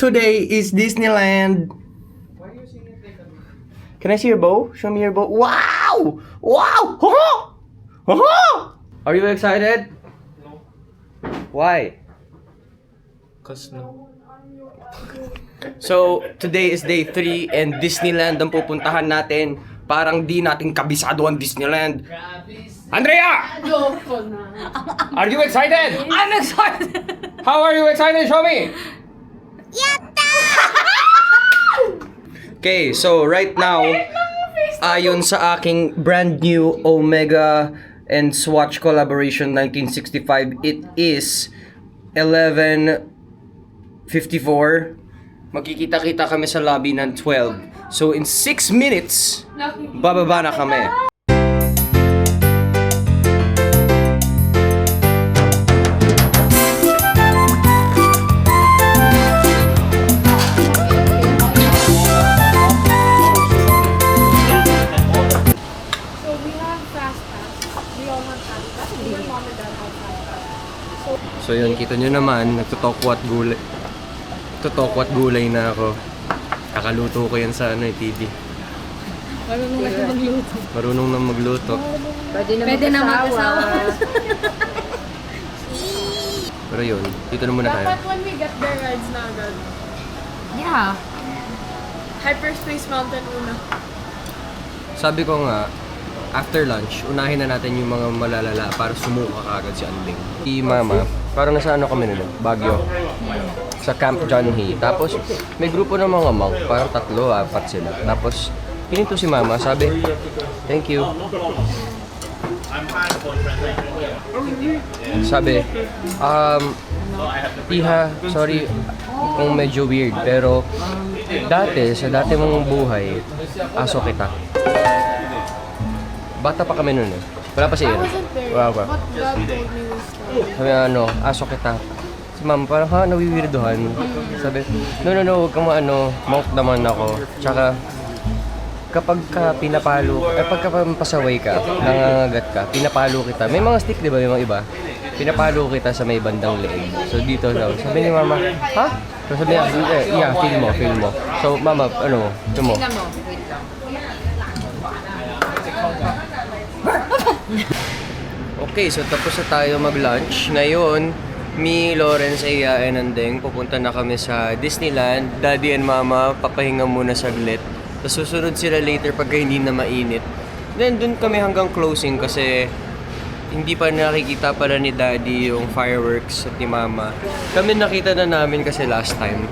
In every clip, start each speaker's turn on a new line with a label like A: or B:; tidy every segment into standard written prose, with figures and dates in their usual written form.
A: today is Disneyland. Can I see your bow? Show me your bow. Wow! Wow! Are you excited?
B: No.
A: Why?
B: Cause no.
A: So, today is day 3 and Disneyland ang pupuntahan natin. Parang di natin kabisado ang Disneyland. Andrea! Are you excited?
C: I'm excited!
A: How are you excited? Show me! Okay, so right now, ayon sa aking brand new Omega and Swatch collaboration 1965, it is 11:54. Magkikita-kita kami sa lobby ng 12. So in 6 minutes, bababa na kami. So yun, kita nyo naman, nagtutokwa at gulay na ako. Kakaluto ko yan sa TV.
C: Marunong na magluto.
A: Marunong na magluto.
C: Pwede na mag-asawa.
A: Pero yun, dito na muna tayo.
D: Dapat when we get there, rides na agad.
C: Yeah.
D: Hyperspace Mountain una.
A: Sabi ko nga, after lunch, unahin na natin yung mga malalala para sumuka kagad si Anding. Si Mama, parang nasa ano kami nun, Baguio. Sa Camp John Hay. Tapos, may grupo ng mga monk, parang 3, 4 sila. Tapos, hininto si Mama, sabi, thank you. Sabi, Iha, sorry kung medyo weird, pero dati, sa dati mong buhay, aso kita. Bata pa kami nun eh. Wala pa si
D: I
A: Ian.
D: wasn't there,
A: Wala pa.
D: but God told me this story.
A: Sabi aso kita. Si Mama parang nawiwirdohan. Sabi, no, huwag kang monk naman ako. Tsaka, kapag ka pinapalo, pagka pasaway ka, nangangagat ka, pinapalo kita. May mga stick, di ba? May mga iba. Pinapalo kita sa may bandang leeg. So, dito daw. Sabi ni Mama, ha? So, sabi niya, yeah, feel mo. So, Mama, feel mo. Okay, so tapos na tayo mag-lunch. Ngayon, me, Lawrence, Aya, and Andeng, pupunta na kami sa Disneyland. Daddy and Mama, papahinga muna saglit. Tapos susunod sila later pagka hindi na mainit. Then, dun kami hanggang closing kasi hindi pa nakikita pala ni Daddy yung fireworks at ni Mama. Kami nakita na namin kasi last time.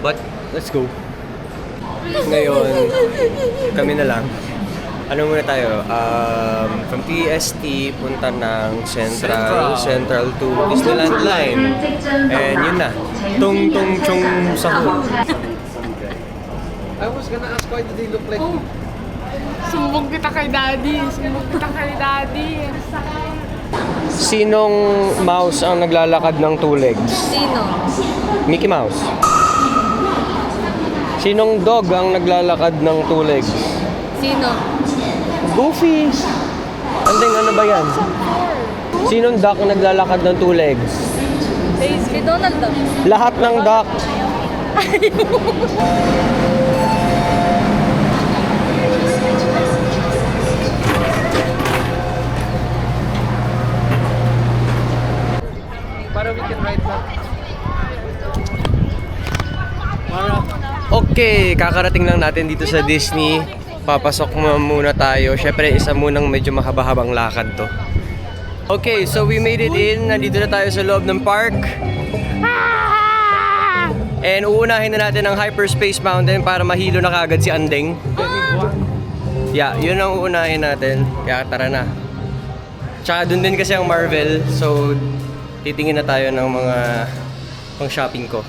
A: But, let's go. Ngayon, kami na lang. Ano muna tayo? From PST, punta ng Central to Disneyland Line. And yun na. Tung chung sahur.
B: I was gonna ask why did they look like
D: Sumbong kita kay Daddy.
A: Sinong mouse ang naglalakad ng 2 legs?
C: Sino?
A: Mickey Mouse. Sinong dog ang naglalakad ng 2 legs?
C: Sino?
A: Goofy! Andeng, ano ba yan? Sinong duck ang naglalakad ng 2 legs?
C: Si Donald daw.
A: Lahat ng duck.
B: para we can ride na.
A: Okay, kakarating lang natin dito sa Disney. Papasok muna tayo. Syempre, isa munang medyo mahaba-habang lakad to. Okay, so we made it in. Nandito na tayo sa loob ng park. And uunahin na natin ang Hyperspace Mountain para mahilo na kagad si Andeng. Yeah, yun ang uunahin natin. Kaya tara na. Tsaka dun din kasi ang Marvel. So, titingin na tayo ng mga pang shopping ko.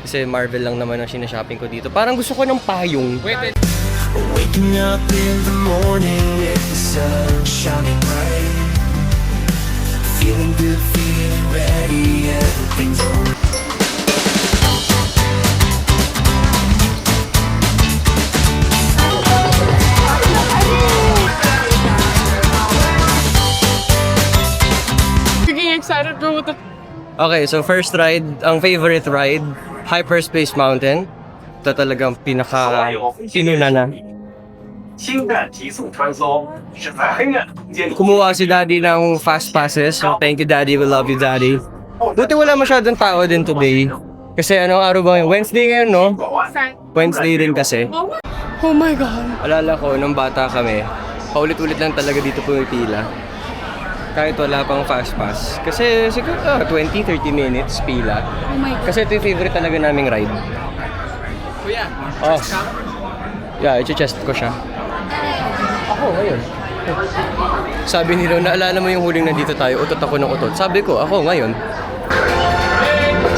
A: Kasi Marvel lang naman ang sinashopping ko dito. Parang gusto ko ng payong.
B: Wait.
E: Waking up in the morning with the sun shining bright. Feeling good, feeling ready, everything's alright.
D: Excited bro.
A: Okay, so first ride, ang favorite ride, Hyperspace Mountain. Ito talagang pinaka-sinuna na.
F: 氢弹急速穿梭是在黑暗的空间里。
A: Kumuha si Daddy ng fast passes. So, thank you, Daddy. We love you, Daddy. Buti wala masyadong tao din today. Kasi anong araw ba ngayon? Wednesday ngayon, no? Wednesday rin kasi.
D: Oh my God.
A: Alala ko, nung bata kami, paulit-ulit lang talaga dito pumipila. Kahit wala pang fast pass. Kasi siguro 20-30 minutes pila.
C: Oh my God.
A: Kasi ito yung favorite talaga naming ride.
B: Kuya,
A: Oh. Yeah, i-chest ko siya. Ako, ngayon. Sabi nila, naalala mo yung huling nandito tayo, utot ako ng utot. Sabi ko, ako, ngayon.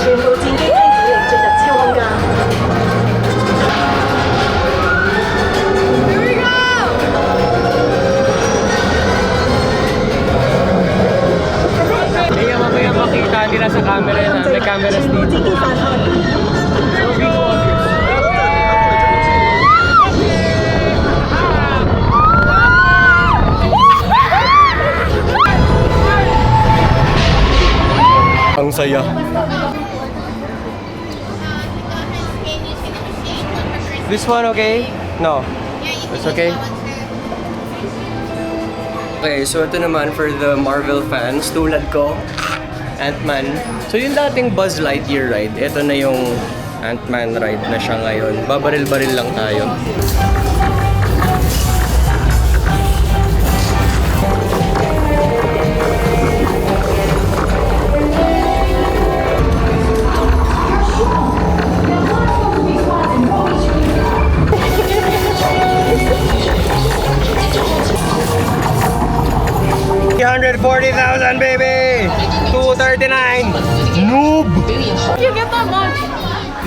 G: 前途今天看起来真的超尴尬。
A: Kaya mamaya makita nila sa camera na may cameras dito. Ang saya. This one okay? No. It's okay? Okay, so ito naman for the Marvel fans, tulad ko, Ant-Man. So yung dating Buzz Lightyear ride, ito na yung Ant-Man ride na siya ngayon. Babaril-baril lang tayo. $340,000 baby! 239! Noob!
D: You get that much?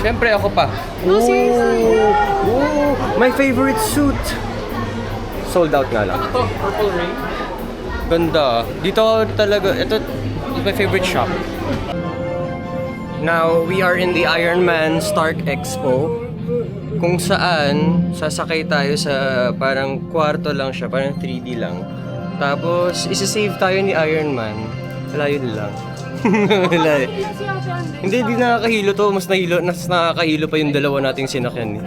A: Siyempre ako pa.
D: No, seriously.
A: Ooh, my favorite suit. Sold out nga lang.
B: ito, Purple Rain.
A: Ganda. Dito talaga, ito is my favorite shop. Now, we are in the Iron Man Stark Expo. Kung saan, sasakay tayo sa parang kwarto lang siya, parang 3D lang. Tapos, isi-save tayo ni Iron Man. Wala yun lang. Wala eh. Hindi, di nakakahilo to. Mas nakakahilo pa yung dalawa nating sinakyan eh.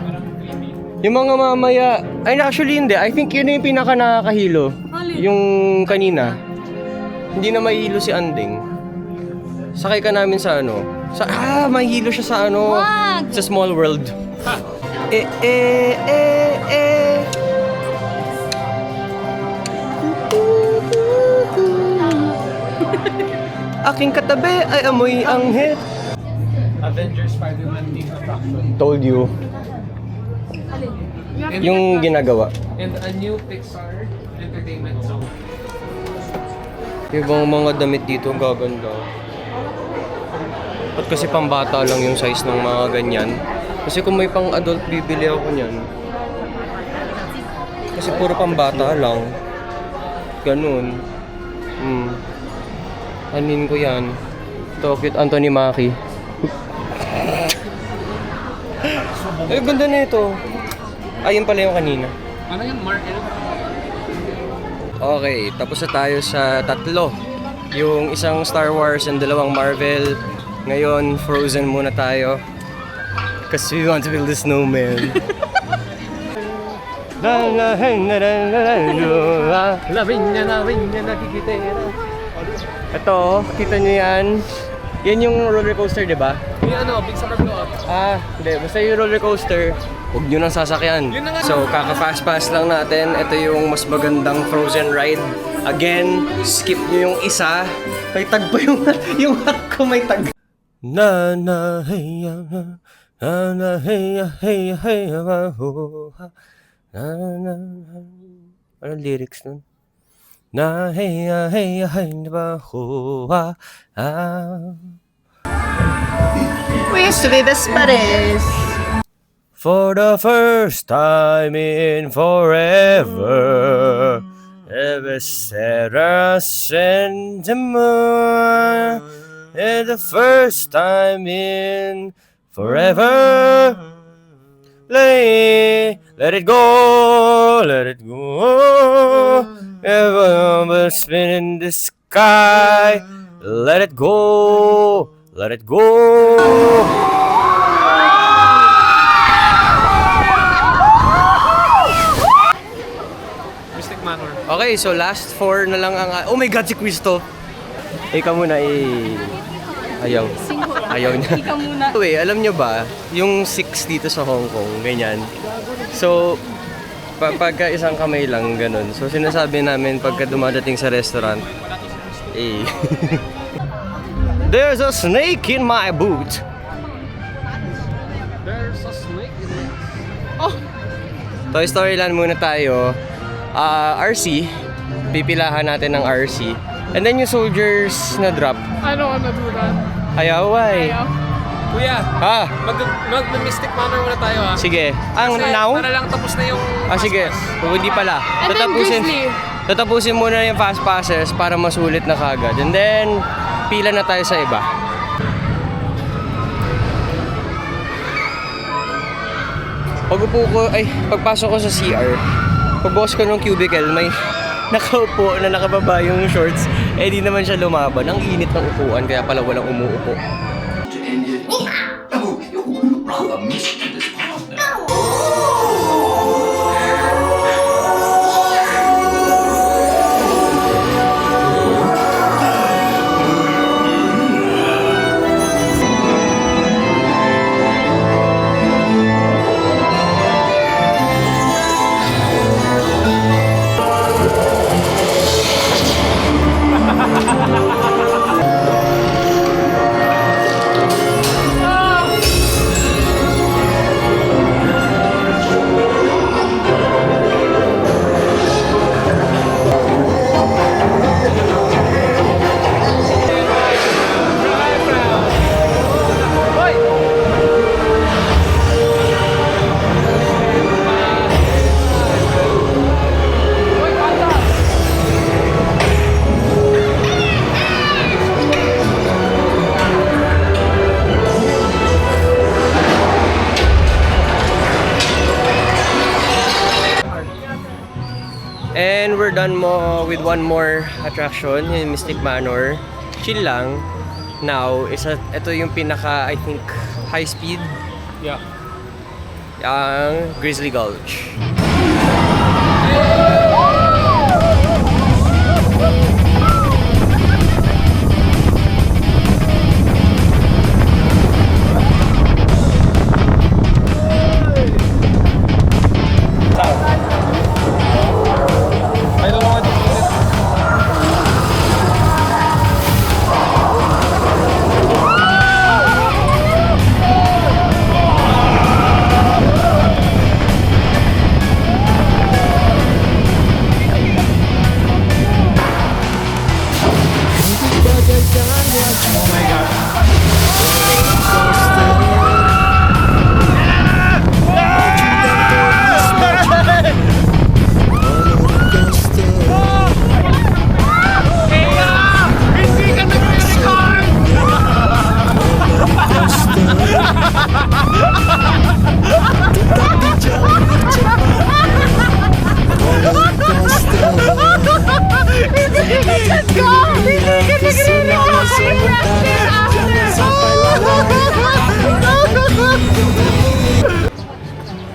A: Yung mga mamaya, ay actually hindi. I think yun yung pinaka nakakahilo. Yung kanina. Hindi na mahilo si Anding. Sakay ka namin sa ano. Mahilo siya sa ano.
C: Wag!
A: Sa Small World. Eh. Aking katabi ay amoy anghit.
B: Avengers Spider-Man Team Attraction.
A: Told you. Yung ginagawa.
B: And a new Pixar Entertainment Zone.
A: Yung mga damit dito, ang gaganda. At kasi pambata lang yung size ng mga ganyan. Kasi kung may pang adult, bibili ako niyan. Kasi puro pambata lang. Ganun. Anin ko yan. Ito, cute Anthony Mackie. Ay, ganda na ito. Ayun pala yung kanina.
B: Ano yan, Mark?
A: Okay, tapos na tayo sa tatlo. Yung isang Star Wars and dalawang Marvel. Ngayon, Frozen muna tayo. Kasi we want to build a snowman.
B: Labing niya, nakikitera.
A: Ito, kita nyo yan. Yan yung roller coaster, di ba?
B: Yung ano, Big Summer Blowout.
A: Hindi. Basta yung roller coaster, huwag nyo nang sasakyan.
B: Yun na nga.
A: So, kaka-fast pass lang natin. Ito yung mas magandang Frozen ride. Again, skip nyo yung isa. May tag pa yung hat ko may tag. Na na hey na na hey hey hey ho ha na na. Anong lyrics nun? Na hey hey hey ba ho ha.
G: We used to be best buddies.
A: For the first time in forever, ever set us in the moon. And the first time in forever, let it go, let it go. Ever spin in the sky, let it go, let it go. Okay, so last 4 na lang ang... Oh my God, si Christoph! Ikaw muna Ayaw. Ayaw niya.
C: Ikaw muna.
A: Wait, alam nyo ba, yung 6 dito sa Hong Kong, ganyan. So, pagka isang kamay lang, ganun. So, sinasabi namin pagka dumadating sa restaurant, there's a snake in my boot.
B: There's a snake in it.
A: Toy Story Land muna tayo. RC. Pipilahan natin ng RC. And then yung soldiers na drop.
D: I don't wanna do that.
A: Ayaw, why?
D: Ayaw.
B: Kuya,
A: Ah,
B: mag-mystic manner muna tayo ha.
A: sige. Ang
B: Kasi
A: now?
B: para lang tapos na yung
A: Sige. Kung hindi pala.
D: And then Grizzly.
A: Tatapusin muna yung fast passes para masulit na kagad. And then, pila na tayo sa iba. Pagpasok ko sa CR, pagbukas ko ng cubicle, may nakaupo na nakababa yung shorts. Di naman siya lumaban. Ang init ng upuan, kaya pala walang umuupo. And we're done with one more attraction, yung Mystic Manor. Chill lang. Now, ito yung pinaka, I think, high speed.
B: Yeah.
A: Ang Grizzly Gulch.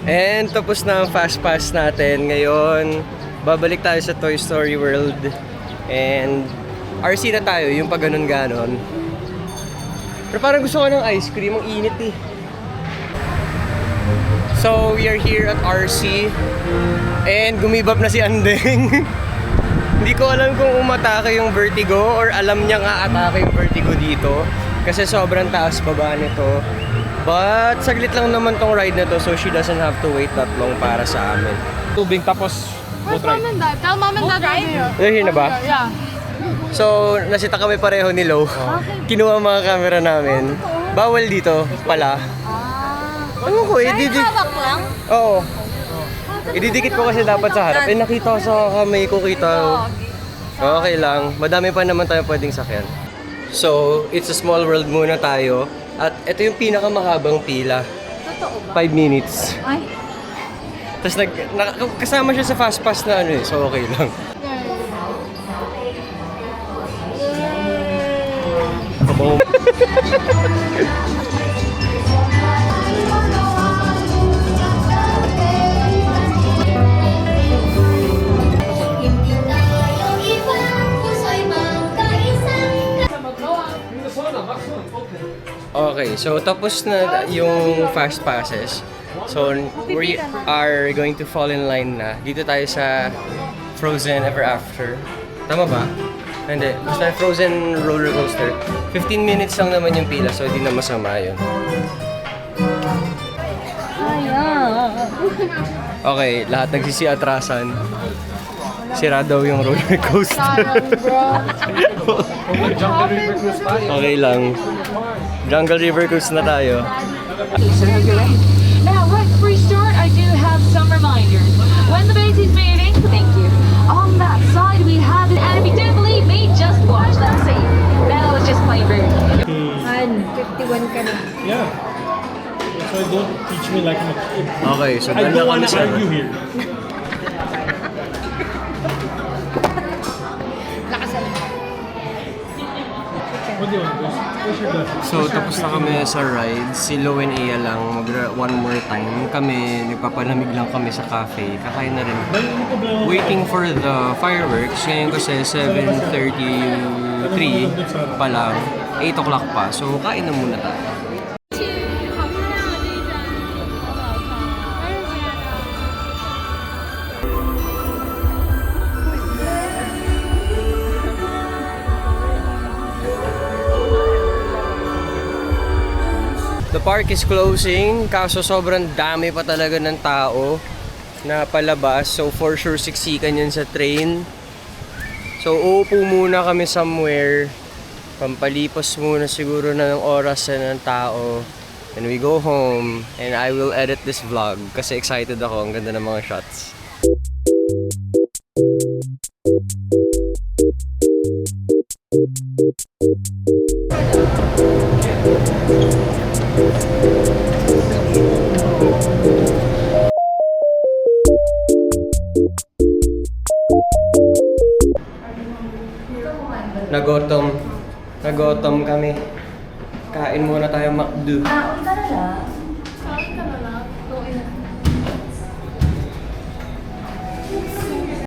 A: And tapos na ang fast pass natin. Ngayon, babalik tayo sa Toy Story World. And RC na tayo, yung pag ganon-ganon. Pero parang gusto ko ng ice cream, ang init eh. So, we are here at RC. And gumibap na si Andeng. Hindi ko alam kung umatake yung vertigo or alam niya nga atake yung vertigo dito. Kasi sobrang taas baba nito. But saglit lang naman tong ride na to, so she doesn't have to wait that long para sa amin.
B: Tubig tapos
D: Where's mom and dad? Tell mom and dad we're here.
A: They're here na ba?
D: Yeah.
A: So, nasita kami pareho ni Lo. Kinuha ang mga camera namin. Bawal dito pala. Ano ko,
C: Hawak lang?
A: Oo. Ididikit ko kasi dapat sa harap. Nakita ko sa kamay ko, kita. Okay lang. Madami pa naman tayo pwedeng sakyan. So, it's a small world muna tayo. At ito yung pinakamahabang pila.
C: Totoo ba?
A: 5 minutes.
C: Ay.
A: Tapos kasama siya sa fast pass na ano eh. So, okay lang. Okay, so tapos na yung fast passes. So we are going to fall in line na. Dito tayo sa Frozen Ever After. Tama ba? Hindi. Basta Frozen roller coaster. 15 minutes lang naman yung pila, so hindi na masama yun. Okay, lahat nagsisiatrasan. Sira daw yung roller coaster. Okay lang. Jungle River Cruise na tayo.
H: Now, right before we start, I do have some reminders. When the base is moving, thank you. On that side, we have it, and if you don't believe me, just watch. Let's see. That was just plain rude.
C: 51 ka na.
I: Yeah. So don't teach me like I'm a kid.
A: Okay, so
I: I
A: doon na
I: don't
A: kami
I: want to
A: sa...
I: argue here. What do you want? Where's your glasses?
A: So, tapos na kami sa ride. Si Lo and Iya lang one more time. Kami, nagpapalamig lang kami sa cafe. Kakain na rin. Waiting for the fireworks. Ngayon kasi 7:33 pa lang. 8 o'clock pa. So, kain na muna tayo. The park is closing, kaso sobrang dami pa talaga ng tao na palabas. So for sure siksikan yun sa train. So uupo muna kami somewhere. Pampalipas muna siguro na ng oras na ng tao. And we go home and I will edit this vlog kasi excited ako. Ang ganda ng mga shots. Nagotom kami. Kain muna tayo McDo.
C: Kaon ka na lang.